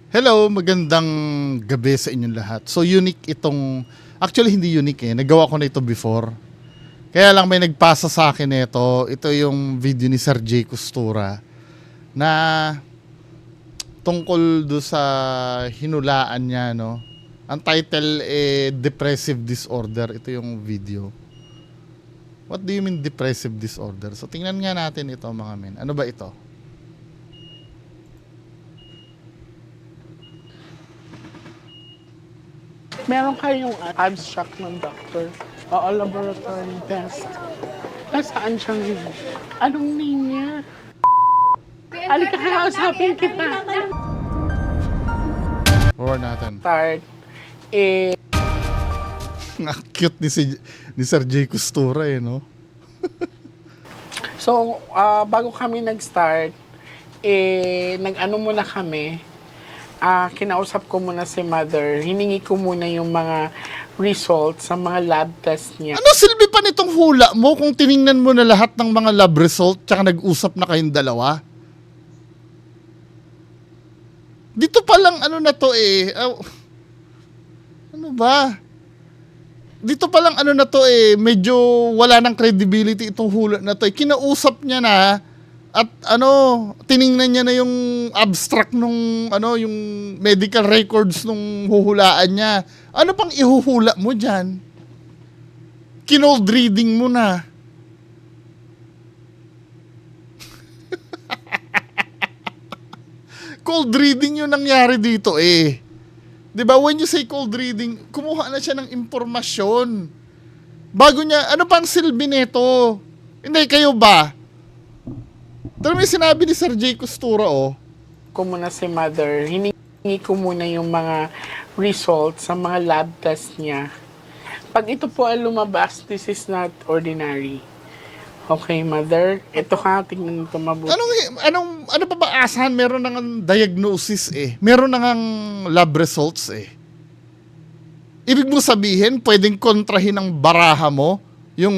Hello, magandang gabi sa inyong lahat. So unique itong, actually hindi unique nagawa ko na ito before. Kaya lang may nagpasa sa akin nito. Ito yung video ni Sir Jay Costura na tungkol do sa hinulaan niya, no. Ang title Depressive Disorder. Ito yung video. What do you mean depressive disorder? So tingnan nga natin ito mga men. Ano ba ito? Meron kayong abstract ng doctor o laboratory test. Nasaan siya ngayon? Anong name niya? Halika, kakausapin kita. Forward natin. Start. Ang cute ni Sir Jay Costura no? So, bago kami nag-start, nag-ano muna kami, kinausap ko muna si mother, hiningi ko muna yung mga results sa mga lab test niya. Ano silbi pa nitong hula mo kung tiningnan mo na lahat ng mga lab result tsaka nag-usap na kayong dalawa? Dito pa lang ano na to ano ba? Dito pa lang ano na to medyo wala ng credibility itong hula na to Kinausap niya na at tiningnan niya na yung abstract nung yung medical records nung huhulaan niya. Ano pang ihuhula mo diyan? Kinold reading mo na. Cold reading yung nangyari dito 'Di ba? When you say cold reading, kumuha na siya ng impormasyon. Bago niya, ano pang silbi nito? Hindi, kayo ba? Pero may sinabi ni Sir Jay Costura Ko muna si mother, hiningi ko muna yung mga results sa mga lab test niya. Pag ito po ay lumabas, this is not ordinary. Okay, mother, ito ha, tingnan ito mabuti. Ano pa ba asahan? Meron nang diagnosis Meron nang lab results Ibig mo sabihin, pwedeng kontrahin ng baraha mo yung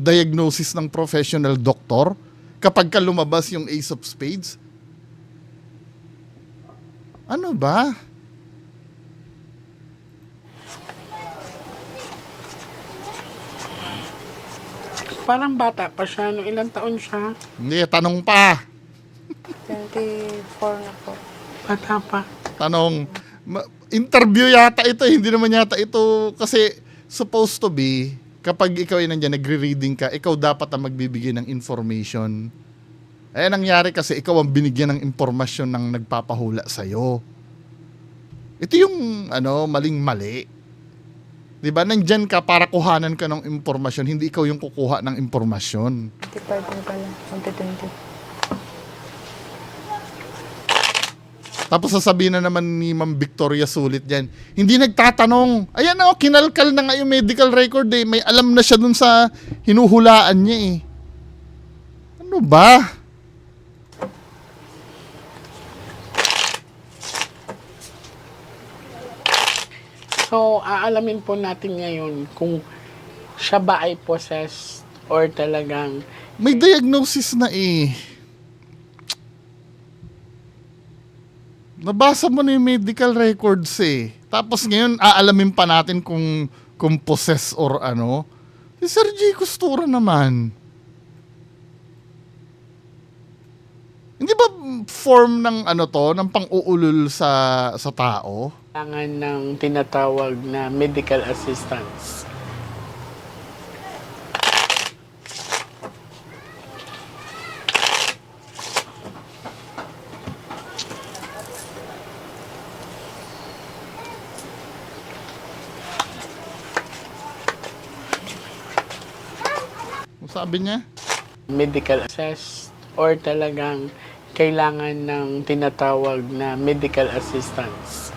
diagnosis ng professional doctor kapag ka lumabas yung Ace of Spades? Ano ba? Parang bata pa siya. No, ilang taon siya? Hindi, tanong pa. 24 na po. Bata pa. Tanong. Interview yata ito. Hindi naman yata ito kasi supposed to be kapag ikaw ay nandiyan, nagre-reading ka, ikaw dapat ang magbibigay ng information. Nangyari kasi ikaw ang binigyan ng impormasyon ng nagpapahula sa'yo. Ito yung maling-mali. Diba? Nandyan ka para kuhanan ka ng impormasyon, hindi ikaw yung kukuha ng impormasyon. 25 din pala. 2020. Tapos sasabihin na naman ni Ma'am Victoria Sulit dyan, hindi nagtatanong. Ayan kinalkal na nga yung medical record May alam na siya dun sa hinuhulaan niya Ano ba? So, aalamin po natin ngayon kung siya ba ay possessed or talagang May diagnosis na Nabasa mo na yung medical records Tapos ngayon, aalamin pa natin kung possess or ano. Si Sir Jay Costura naman. Hindi ba form ng ng pang-uulol sa tao? kailangan ng tinatawag na medical assistance. Sabi niya? Medical assist or talagang kailangan ng tinatawag na medical assistance.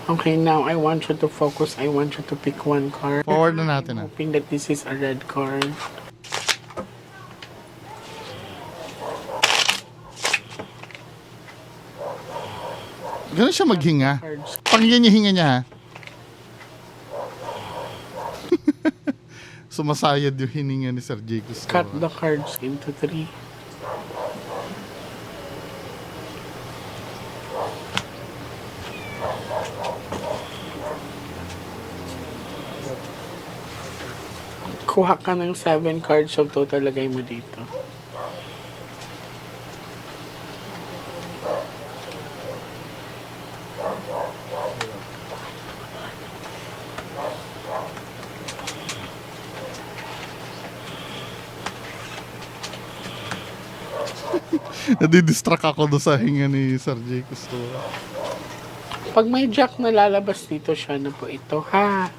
Okay, now I want you to focus. I want you to pick one card. Forward na natin Hoping that this is a red card. Ganun siya maghinga. Cards. Pakinggan niya hinga niya sumasayad yung hininga ni Sir Jay Custora. Cut the cards into 3. Kuha ka ng 7 cards of total, lagay mo dito. Nadidistract ako doon sa hinga ni Sir Jay Custora. Pag may jack na lalabas dito, siya na po ito, ha?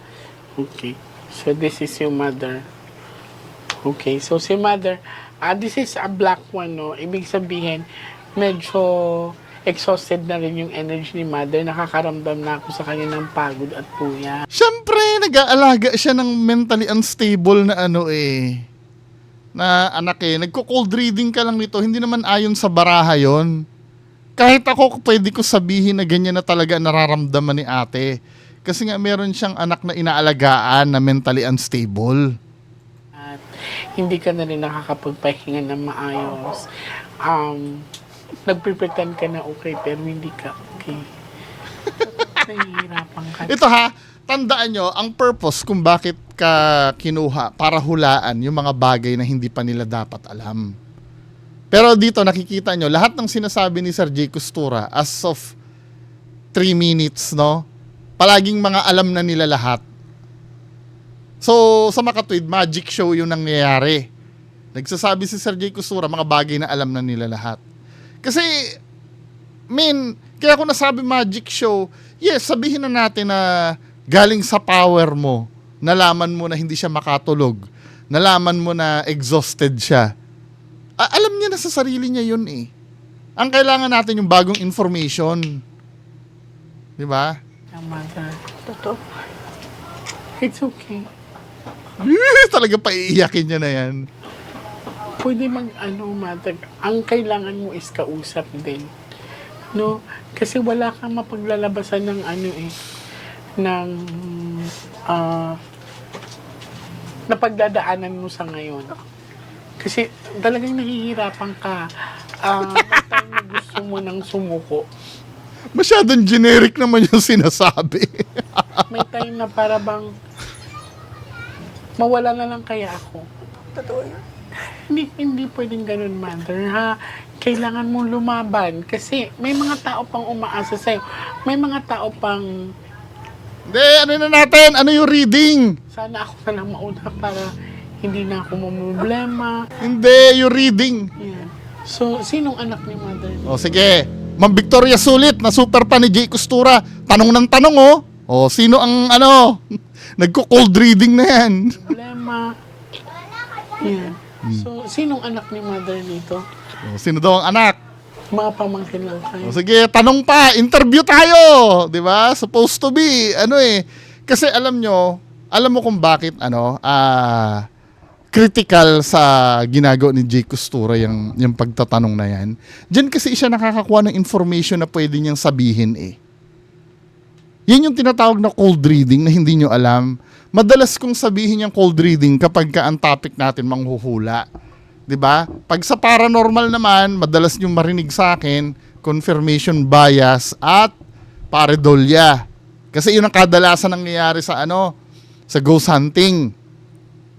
Okay. So, this is your mother. Okay. So, si mother, this is a black one, no? Ibig sabihin, medyo exhausted na rin yung energy ni mother. Nakakaramdam na ako sa kanya ng pagod at puya. Siyempre, nag-aalaga siya ng mentally unstable na na anak eh. Nagko-cold reading ka lang nito, hindi naman ayon sa baraha yon. Kahit ako, pwede ko sabihin na ganyan na talaga nararamdaman ni ate. Kasi nga meron siyang anak na inaalagaan na mentally unstable. At hindi ka na rin nakakapagpahinga ng maayos. Nagpre-pretend ka na okay, pero hindi ka okay. Nahihirapan ka. Ito ha, tandaan nyo, ang purpose kung bakit ka kinuha para hulaan yung mga bagay na hindi pa nila dapat alam. Pero dito nakikita nyo, lahat ng sinasabi ni Sir Jay Custora as of 3 minutes, no? Palaging mga alam na nila lahat. So, sa makatwid, magic show yung nangyayari. Nagsasabi si Sir Jay Custora, mga bagay na alam na nila lahat. Kasi, kaya ko nasabi magic show, yes, sabihin na natin na galing sa power mo, nalaman mo na hindi siya makatulog, nalaman mo na exhausted siya. Alam niya na sa sarili niya yun eh. Ang kailangan natin yung bagong information. Di ba? Mother, Totoo. it's okay. Talaga paiiyakin niya na yan. Pwede mother, ang kailangan mo is kausap din. No? Kasi wala kang mapaglalabasan ng ng napagdadaanan mo sa ngayon. Kasi talagang nahihirapan ka. May time na gusto mo nang sumuko. Masyadong generic naman yung sinasabi. May time na para bang mawala na lang kaya ako. Totoo yun. Hindi pwedeng ganun, mother, ha? Kailangan mong lumaban kasi may mga tao pang umaasa sa'yo. May mga tao pang Hindi, ano na natin? Ano yung reading? sana ako na lang mauna para hindi na ako mamroblema. Hindi, yung reading. Yan. So, sinong anak ni mother? O sige, Ma'am Victoria Sulit na super fan ni Jay Custora. Tanong ng tanong O, sino ang nagko-cold reading na yan? Problema. Yan. So, sinong anak ni mother dito? O, sino daw ang anak? Mga pamangkin lang kayo. O sige, tanong pa, interview tayo, 'di ba? Supposed to be kasi alam mo kung bakit critical sa ginagawa ni Jay Custora yung pagtatanong na yan. Diyan kasi siya nakakakuha ng information na pwede niyang sabihin eh. Yan yung tinatawag na cold reading na hindi nyo alam. Madalas kong sabihin yung cold reading kapag ka ang topic natin manghuhula. 'Di ba? Pag sa paranormal naman, madalas nyo marinig sa akin, confirmation bias at pareidolia. Kasi yun ang kadalasan nangyayari sa sa ghost hunting.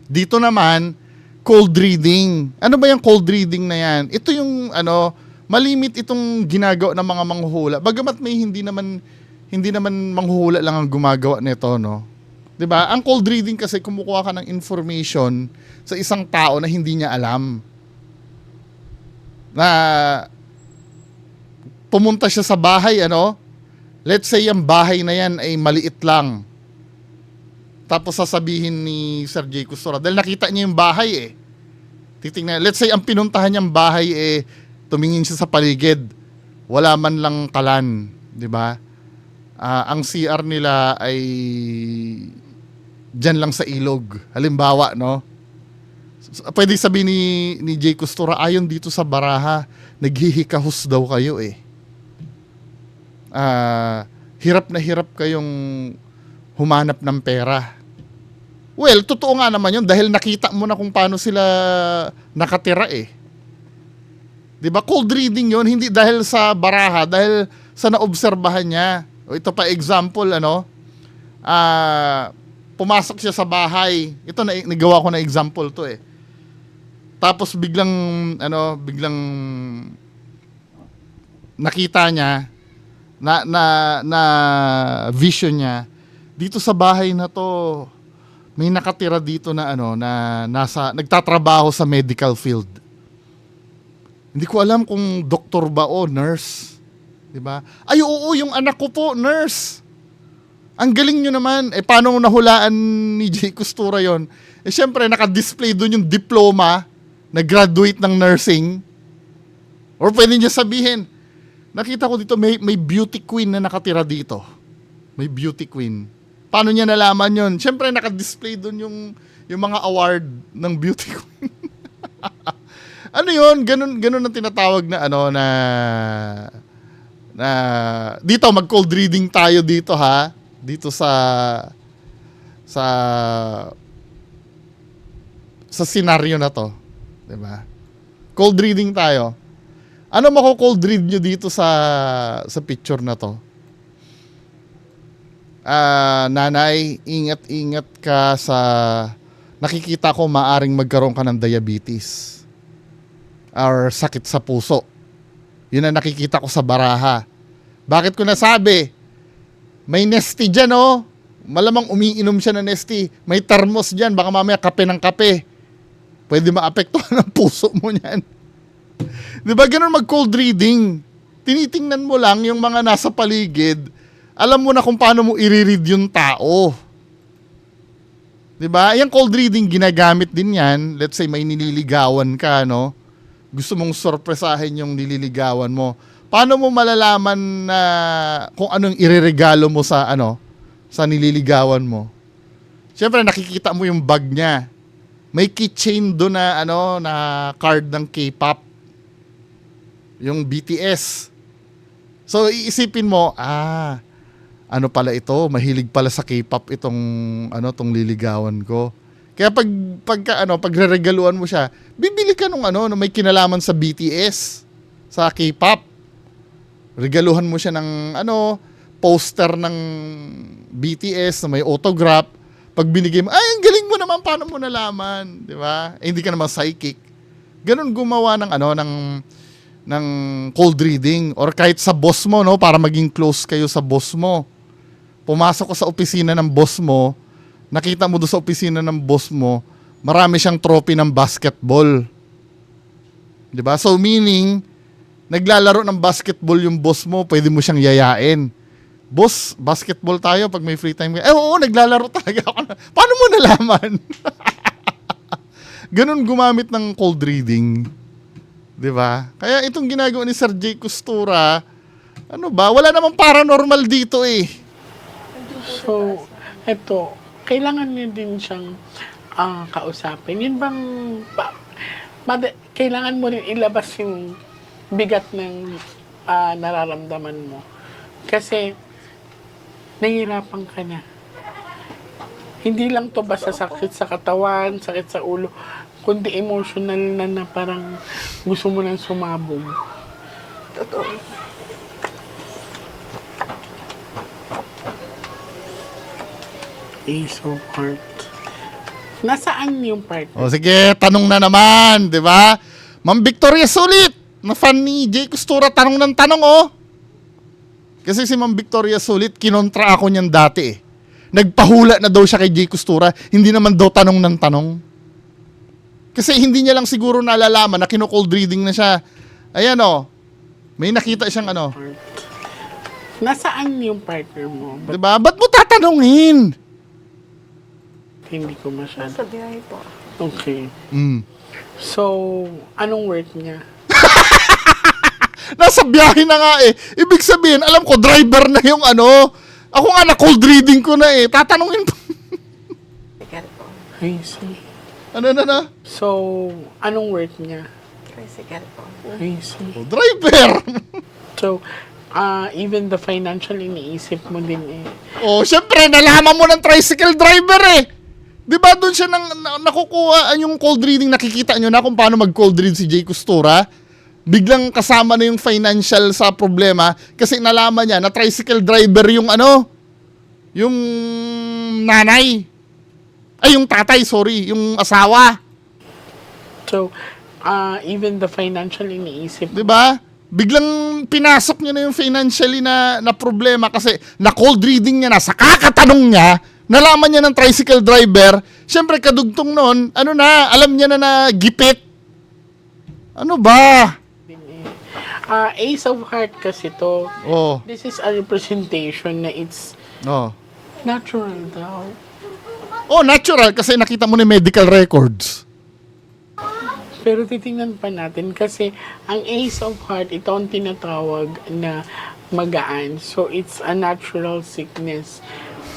Dito naman, cold reading. Ano ba yung cold reading na yan? Ito yung malimit itong ginagawa ng mga manghuhula. Bagamat may hindi naman manghuhula lang ang gumagawa nito, no? 'Di ba? Ang cold reading kasi kumukuha ka ng information sa isang tao na hindi niya alam. Na pumunta siya sa bahay, let's say yung bahay na yan ay maliit lang. Tapos sasabihin ni Sir Jay Custora, dahil nakita niya yung bahay titingnan, let's say ang pinuntahan niyang bahay tumingin siya sa paligid. Wala man lang kalan, 'di ba? Ang CR nila ay diyan lang sa ilog. Halimbawa, no? Pwede sabihin ni Jay Custora, ayon dito sa baraha, naghihikahos daw kayo hirap na hirap kayong humanap ng pera. Well, totoo nga naman yun dahil nakita mo na kung paano sila nakatira eh. 'Di ba? Cold reading yun, hindi dahil sa baraha, dahil sa naobserbahan niya. O ito pa example, pumasok siya sa bahay. Ito na nagawa ko na example to eh. Tapos biglang nakita niya na vision niya dito sa bahay na to. May nakatira dito na nagtatrabaho sa medical field. Hindi ko alam kung doktor ba o nurse. 'Di ba? Ay oo, yung anak ko po, nurse. Ang galing nyo naman. Paano nahulaan ni Jay Costura yon? Syempre, naka-display doon yung diploma na graduate ng nursing. Or pwede niya sabihin, nakita ko dito, may beauty queen na nakatira dito. May beauty queen. Paano niya nalaman yon? Syempre, naka-display doon yung mga award ng beauty queen. Ano yun? Ganun ang tinatawag na dito, mag-cold reading tayo dito ha. Dito sa scenario na to, 'di ba? Cold reading tayo. Ano mako-cold read nyo dito sa picture na to? Nanay, ingat-ingat ka sa nakikita ko maaring magkaroon ka ng diabetes or sakit sa puso. Yun ang nakikita ko sa baraha. Bakit ko nasabi? May Nestea dyan, oh. Malamang umiinom siya ng Nestea. May thermos dyan. Baka mamaya kape ng kape. Pwede maapektuhan ang puso mo niyan. Di ba ganun mag-cold reading? Tinitingnan mo lang yung mga nasa paligid. Alam mo na kung paano mo i-read yung tao. Di ba? Yung cold reading, ginagamit din yan. Let's say may nililigawan ka, no? Gusto mong sorpresahin yung nililigawan mo. Paano mo malalaman na kung anong ireregalo mo sa nililigawan mo? Siyempre nakikita mo yung bag niya. May keychain doon na card ng K-pop. Yung BTS. So iisipin mo, ano pala ito? Mahilig pala sa K-pop tong liligawan ko. Kaya pagreregaluhan mo siya, bibili ka nung na may kinalaman sa BTS, sa K-pop. Regaluhan mo siya ng poster ng BTS na may autograph. Pag binigay mo, ang galing mo naman, paano mo nalaman, 'di ba? Hindi ka naman psychic. Ganun gumawa ng cold reading or kahit sa boss mo, no, para maging close kayo sa boss mo. Pumasok ka sa opisina ng boss mo, nakita mo doon sa opisina ng boss mo, marami siyang trophy ng basketball. 'Di ba? So meaning naglalaro ng basketball yung boss mo, pwede mo siyang yayain. Boss, basketball tayo pag may free time. Oo, naglalaro talaga ako. Paano mo nalaman? Ganun gumamit ng cold reading. 'Di ba? Kaya itong ginagawa ni Sir Jay Costura, wala namang paranormal dito eh. So, eto, kailangan niya din siyang kausapin. Yun bang, kailangan mo rin ilabas yung bigat ng nararamdaman mo. Kasi, nahihirapan ka na. Hindi lang to basta sakit sa katawan, sakit sa ulo, kundi emotional na parang gusto mo nang sumabog. Totoo. Ace of Hearts. Nasaan yung partner? O sige, tanong na naman, 'di ba? Ma'am Victoria Sulit, na fan ni Jay Costura, tanong ng tanong oh. Kasi si Ma'am Victoria Sulit, kinontra ako niyan dati eh. Nagpahula na daw siya kay Jay Costura, hindi naman daw tanong ng tanong. Kasi hindi niya lang siguro nalalaman na kino-cold reading na siya. Ayan oh, may nakita siyang Nasaan yung partner mo? Diba? Ba't mo tatanungin? Hindi ko masyado. Sa biyahe po. Okay. Mm. So, anong work niya? Nasa biyahe na nga eh. Ibig sabihin, alam ko, driver na yung Ako nga na-cold reading ko na eh. Tatanungin pa. Tricycle po. I see. Ano? So, anong work niya? Tricycle po. I see. Oh, driver! So, even the financial iniisip mo din eh. Oh, syempre, nalaman mo ng tricycle driver eh. Di ba doon siya nakukuha yung cold reading, nakikita nyo na kung paano mag-cold read si Jay Costura? Biglang kasama na yung financial sa problema kasi nalaman niya na tricycle driver yung yung nanay. Ay, yung tatay, sorry, yung asawa. So, even the financial iniisip. Di ba? Biglang pinasok niya na yung financially na problema kasi na-cold reading niya na sa kakatanong niya, nalaman niya ng tricycle driver, syempre kadugtong nun, alam niya na gipit. Ano ba? Ace of Heart kasi to. Oh, This is a representation na it's oh. natural daw. Oh, natural kasi nakita mo na yung medical records. Pero titingnan pa natin kasi ang Ace of Heart, ito ang tinatawag na magaan. So, it's a natural sickness.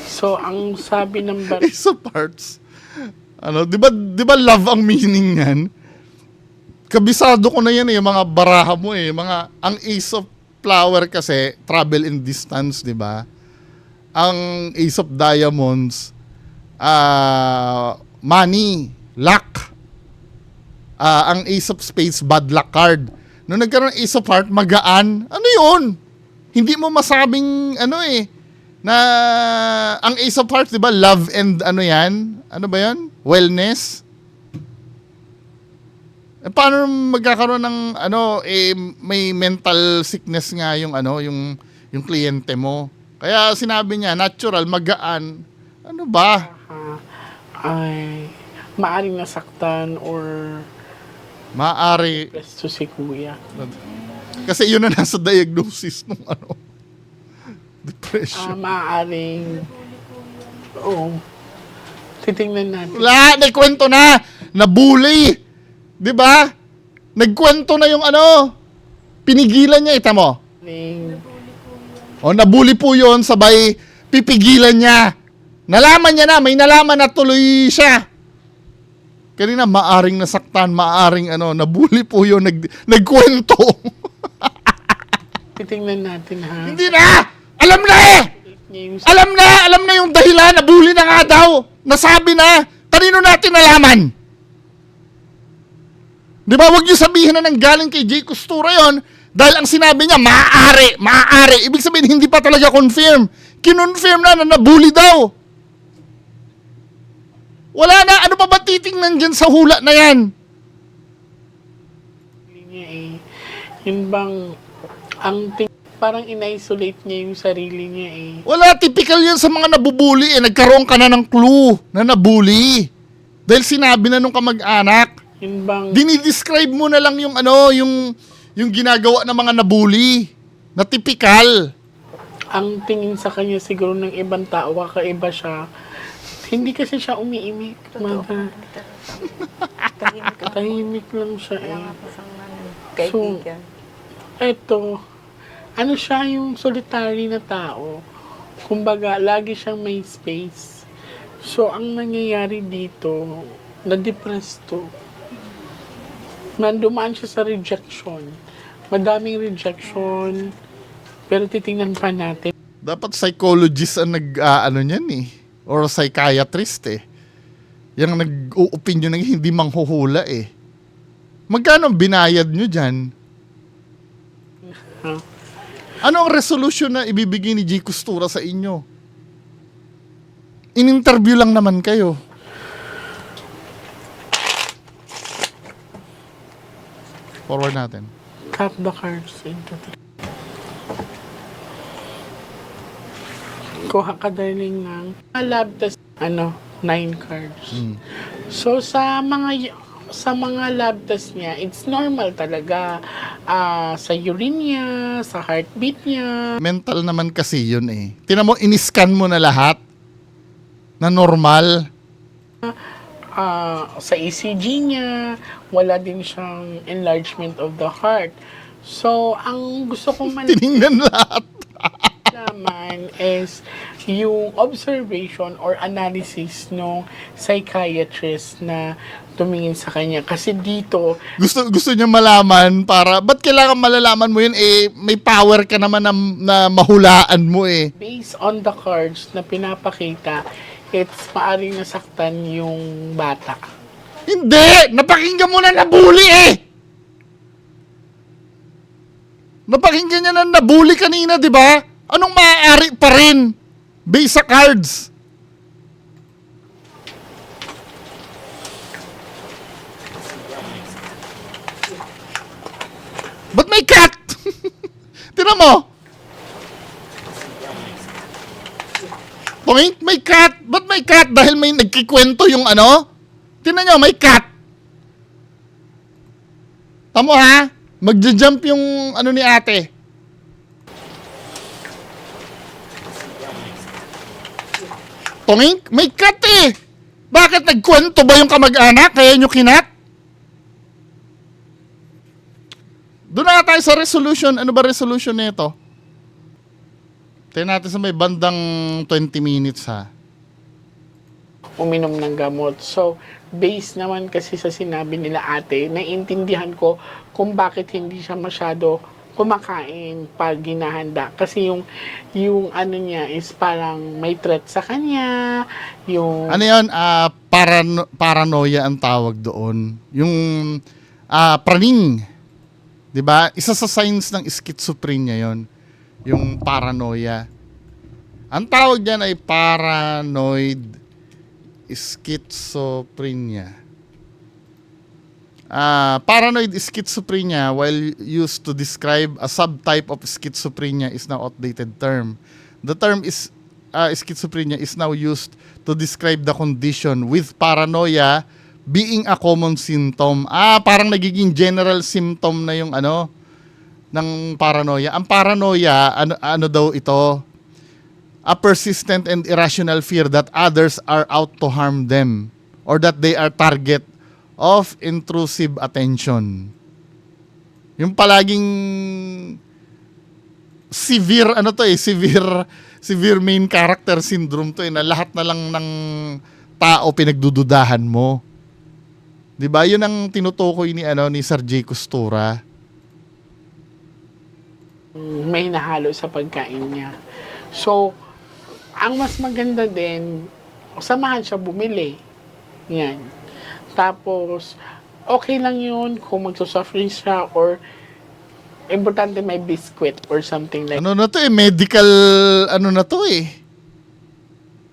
So, ang sabi ng Ace of Hearts. Di ba love ang meaning yan? Kabisado ko na yan yung mga baraha mo ang Ace of Flower kasi, travel and distance, di ba? Ang Ace of Diamonds, money, luck. Ang Ace of Spades, bad luck card. Nung nagkaroon ng Ace of Heart, magaan. Ano yun? Hindi mo masabing, na ang Ace of Hearts, di ba, love and yan? Ano ba yan? Wellness? Paano magkakaroon ng, may mental sickness nga yung kliyente mo. Kaya sinabi niya, natural, magaan. Ano ba? ay maaring nasaktan or Maaari. presto si kuya. Kasi yun na nasa diagnosis ng depression. Maaaring titingnan natin. Wala, nagkwento na. Nabully. Di ba? Nagkwento na yung pinigilan niya, ita mo. Nabully po yun, sabay pipigilan niya. Nalaman niya na, may nalaman na tuloy siya. Kanina, maaring nasaktan, maaring nabully po yun, nagkwento. Titingnan natin ha. Hindi na! Alam na eh! Names. Alam na yung dahilan, nabully na nga daw. Nasabi na, kanino natin nalaman? Di ba, wag niyo sabihin na nanggaling kay Jay Costura yon dahil ang sinabi niya, maaari. Ibig sabihin, hindi pa talaga confirm. Kinonfirm na nabully daw. Wala na, ano pa ba titingnan dyan sa hula na yan? Yun bang, parang in-isolate niya yung sarili niya Wala, typical yan sa mga nabubuli Nagkaroon ka na ng clue na nabully. Dahil sinabi na nung kamag-anak. Yun bang, Dinidescribe mo na lang yung yung ginagawa ng mga nabully na typical. ang tingin sa kanya siguro ng ibang tao, kakaiba siya. Hindi kasi siya umiimik. Mother. Tahimik lang siya Kaibigan. Eto, siya yung solitary na tao. Kumbaga, lagi siyang may space. So, ang nangyayari dito, na-depress to. Dumaan siya sa rejection. Madaming rejection. Pero titingnan pa natin. Dapat psychologist ang niyan or psychiatrist Yung nag-o-opinion ng hindi manghuhula Magkano ang binayad nyo dyan? Ano ang resolution na ibibigay ni Jay Costura sa inyo? In-interview lang naman kayo. Forward natin. Tap the cards into the... Kuha ka darling ng lab test, 9 cards. So, sa mga lab test niya, it's normal talaga. Sa urine niya, sa heartbeat niya. Mental naman kasi yun Tingnan mo, in-scan mo na lahat na normal. Sa ECG niya, wala din siyang enlargement of the heart. So, ang gusto kong Tiningnan lahat. malaman is yung observation or analysis ng psychiatrist na tumingin sa kanya. Kasi dito, Gusto niya malaman para, ba't kailangan malalaman mo yun? May power ka naman na mahulaan mo based on the cards na pinapakita, it's maaring nasaktan yung bata. Hindi! Napakinggan mo na nabuli eh! Napakinggan niya na nabuli kanina, di ba? Anong maaari pa rin? Based sa cards. Ba't may cat? Tinan mo. Point, may cat. Ba't may cat? Dahil may nagkikwento yung ano? Tinan nyo, may cat. Tamo ha? Magja-jump yung ano ni ate. Tongink, may cat eh. Bakit nagkwento ba yung kamag-anak? Kaya nyo kinat? Doon na tayo sa resolution. Ano ba resolution nito? Tingnan natin sa may bandang 20 minutes ha. Uminom ng gamot. So, based naman kasi sa sinabi nila ate, naiintindihan ko kung bakit hindi siya masyado kumakain pag ginahanda. Kasi yung ano niya is parang may threat sa kanya. Yung Ano yun? Paranoia ang tawag doon. Yung praning. 'Di ba? Isa sa signs ng schizophrenia yon, yung paranoia. Ang tawag diyan ay paranoid schizophrenia. Paranoid schizophrenia, while used to describe a subtype of schizophrenia, is now outdated term. The term is schizophrenia is now used to describe the condition, with paranoia being a common symptom. Parang nagiging general symptom na yung ano ng paranoia. Ang paranoia, ano daw ito? A persistent and irrational fear that others are out to harm them or that they are target of intrusive attention. Yung palaging severe severe main character syndrome to na lahat na lang ng tao pinagdududahan mo. 'Di ba? 'Yun ang tinutukoy ni Sir J. Costura. may nahalo sa pagkain niya. So, ang mas maganda din, samahan siya bumili. Yan. Tapos, okay lang yun kung magsusuffering siya or importante may biscuit or something like Ano na to medical, na to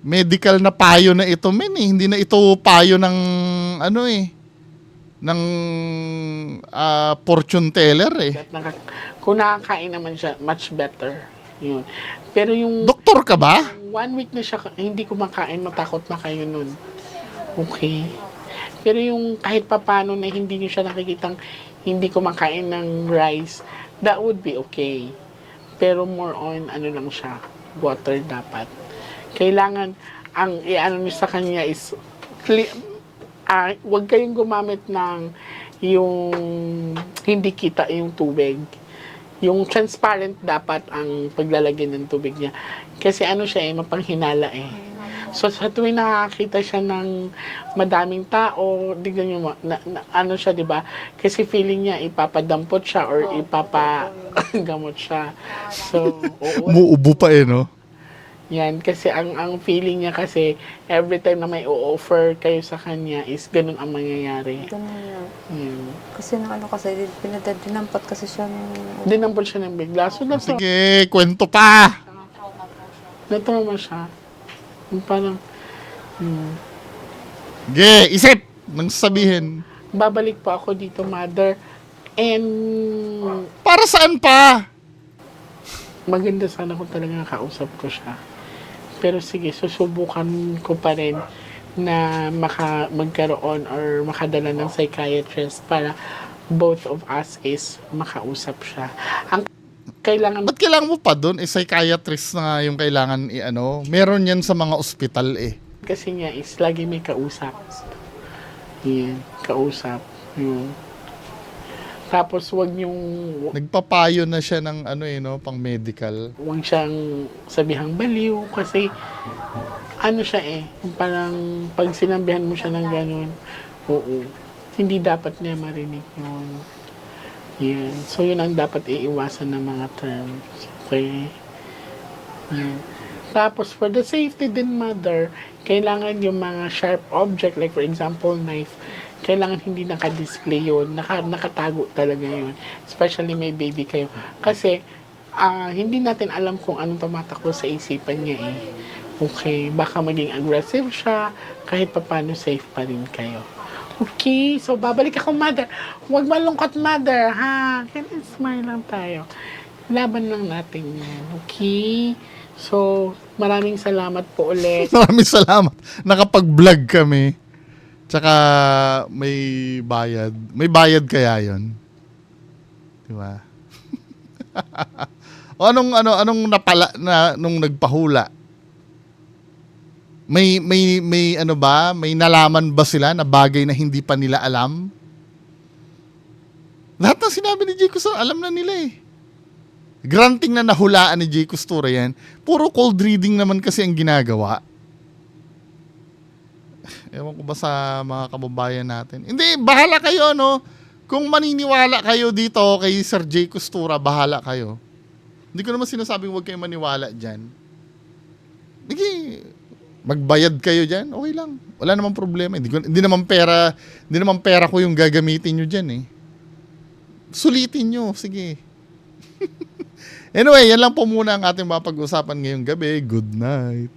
medical na payo na ito, men Hindi na ito payo ng, ng fortune teller that. Kung nakakain naman siya, much better. Yun. Pero yung Doktor ka ba? 1 week na siya hindi kumakain, matakot na kayo nun. Okay. Pero yung kahit papano na hindi niyo siya nakikitang hindi kumakain ng rice, that would be okay. Pero more on, lang siya, water dapat. Kailangan, ang i-ano niyo sa kanya is, huwag kayong gumamit ng yung hindi kita yung tubig. Yung transparent dapat ang paglalagay ng tubig niya. Kasi siya mapanghinala So sa tuwing nakakita siya ng madaming tao, dignan niyo siya, 'di ba? Kasi feeling niya ipapadampot siya or ipapagamot siya. So, Muubo pa no? Yan, kasi ang feeling niya kasi every time na may o-offer kayo sa kanya is ganun ang mangyayari. Ganun yun. Yan. Kasi kasi dinampot kasi siya Dinampot siya ng bigla. So, Sige, kwento pa! natrauma siya. Yung parang, Sige, isip! Nang sabihin. babalik pa ako dito, mother. And, Para saan pa? maganda sana kung talaga nakausap ko siya. Pero sige, susubukan ko pa rin na magkaroon or makadala ng psychiatrist para both of us is makausap siya. Ang kailangan Ba't kailangan mo pa doon? Psychiatrist na nga yung kailangan Meron yan sa mga ospital kasi niya is lagi may kausap. Yan, kausap. Yun. Tapos wag niyong Nagpapayo na siya ng pang medical. wag siyang sabihang baliw kasi siya parang pag sinabihan mo siya ng ganun, oo, hindi dapat niya marinig yun. Yan. So yun ang dapat iiwasan ng mga terms. Okay? Yan. Tapos, for the safety din, mother, kailangan yung mga sharp object, like for example, knife, kailangan hindi naka-display yun, nakatago talaga yun. Especially may baby kayo. Kasi, hindi natin alam kung anong tumatakbo sa isipan niya eh. Okay, baka maging aggressive siya, kahit papano safe pa rin kayo. Okay, so babalik ako, mother. Huwag malungkot, mother, ha? Can smile lang tayo. Laban lang natin yan, okay? So, maraming salamat po ulit. Maraming salamat. Nakapag-vlog kami. Tsaka may bayad. May bayad kaya yon, di ba? O anong napala na nung nagpahula? May ano ba? May nalaman ba sila na bagay na hindi pa nila alam? Lahat ng sinabi ni Jay Costura, alam na nila eh. Granting na nahulaan ni Jay Costura yan. Puro cold reading naman kasi ang ginagawa. Ewan ko ba sa mga kababayan natin. Hindi, bahala kayo, no? Kung maniniwala kayo dito kay Sir Jay Costura, bahala kayo. Hindi ko naman sinasabing huwag kayo maniwala dyan. Hindi, magbayad kayo dyan, okay lang. Wala namang problema. Hindi naman pera ko yung gagamitin nyo dyan eh. Sulitin nyo, sige. Anyway, yan lang po muna ang ating mapag-usapan ngayong gabi. Good night.